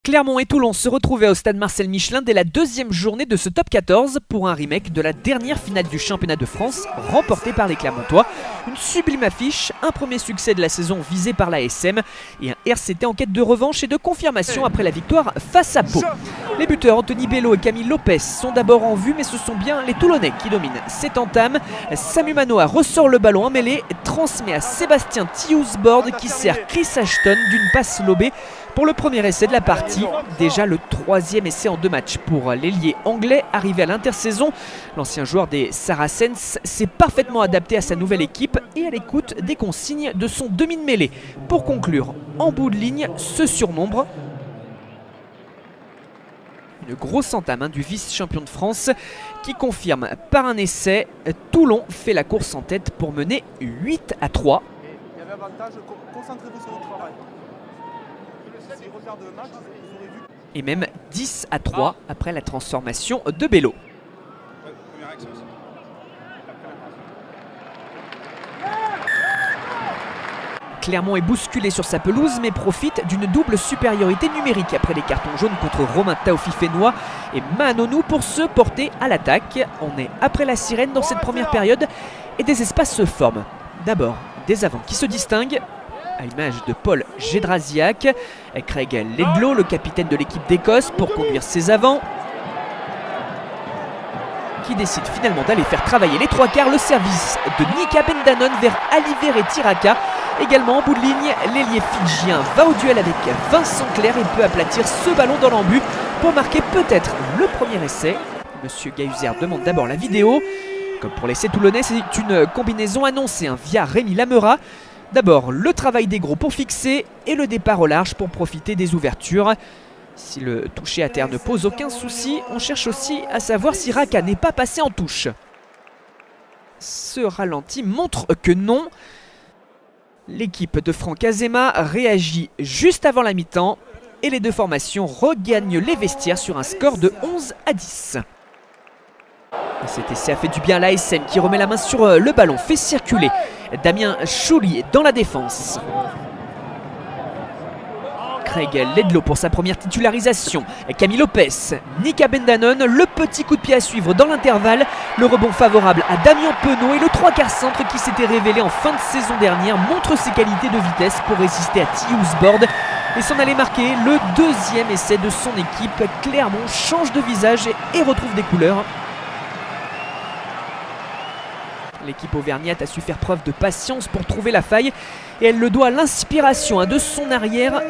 Clermont et Toulon se retrouvaient au stade Marcel Michelin dès la deuxième journée de ce top 14 pour un remake de la dernière finale du championnat de France remportée par les Clermontois. Une sublime affiche, un premier succès de la saison visé par la SM et un RCT en quête de revanche et de confirmation après la victoire face à Pau. Les buteurs Anthony Bello et Camille Lopez sont d'abord en vue, mais ce sont bien les Toulonnais qui dominent cette entame. Samu Manoa ressort le ballon en mêlée, transmet à Sébastien Tiousbord qui sert Chris Ashton d'une passe lobée pour le premier essai de la partie. Déjà le troisième essai en 2 matchs pour l'ailier anglais arrivé à l'intersaison. L'ancien joueur des Saracens s'est parfaitement adapté à sa nouvelle équipe et à l'écoute des consignes de son demi de mêlée. Pour conclure, en bout de ligne, ce surnombre. Une grosse entame du vice-champion de France qui confirme par un essai. Toulon fait la course en tête pour mener 8-3. Il y avait avantage, concentrez-vous sur le travail. Et même 10-3 après la transformation de Bello. Clermont est bousculé sur sa pelouse mais profite d'une double supériorité numérique après les cartons jaunes contre Romain Taofi-Fénois et Manonou pour se porter à l'attaque. On est après la sirène dans cette première période et des espaces se forment. D'abord des avants qui se distinguent, à l'image de Paul Gédrasiak. Craig Ledlow, le capitaine de l'équipe d'Écosse, pour conduire ses avants, qui décide finalement d'aller faire travailler les 3/4. Le service de Nika Bendanon vers Aliver et Tiraka. Également en bout de ligne, l'ailier fidjien va au duel avec Vincent Clerc et peut aplatir ce ballon dans l'embut pour marquer peut-être le premier essai. Monsieur Gahuzer demande d'abord la vidéo. Comme pour l'essai toulonnais, c'est une combinaison annoncée via Rémi Lamera. D'abord, le travail des gros pour fixer et le départ au large pour profiter des ouvertures. Si le toucher à terre ne pose aucun souci, on cherche aussi à savoir si Raka n'est pas passé en touche. Ce ralenti montre que non. L'équipe de Franck Azema réagit juste avant la mi-temps et les deux formations regagnent les vestiaires sur un score de 11-10. Cet essai a fait du bien à l'ASM qui remet la main sur le ballon, fait circuler Damien Chouli dans la défense. Craig Ledlow pour sa première titularisation. Camille Lopez, Nika Bendanon, le petit coup de pied à suivre dans l'intervalle. Le rebond favorable à Damien Penaud et le 3/4 centre qui s'était révélé en fin de saison dernière montre ses qualités de vitesse pour résister à Tiousbord et s'en aller marquer le deuxième essai de son équipe. Clermont change de visage et retrouve des couleurs. L'équipe auvergnate a su faire preuve de patience pour trouver la faille et elle le doit à l'inspiration de son arrière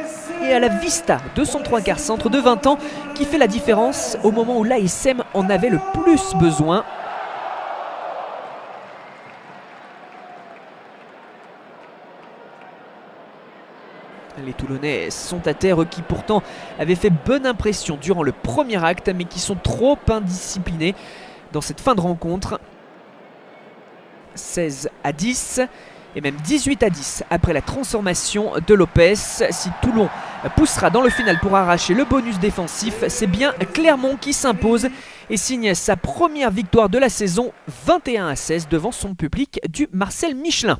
et à la vista de son 3/4 centre de 20 ans qui fait la différence au moment où l'ASM en avait le plus besoin. Les Toulonnais sont à terre, eux qui pourtant avaient fait bonne impression durant le premier acte mais qui sont trop indisciplinés dans cette fin de rencontre. 16-10 et même 18-10 après la transformation de Lopez. Si Toulon poussera dans le final pour arracher le bonus défensif, c'est bien Clermont qui s'impose et signe sa première victoire de la saison 21-16 devant son public du Marcel Michelin.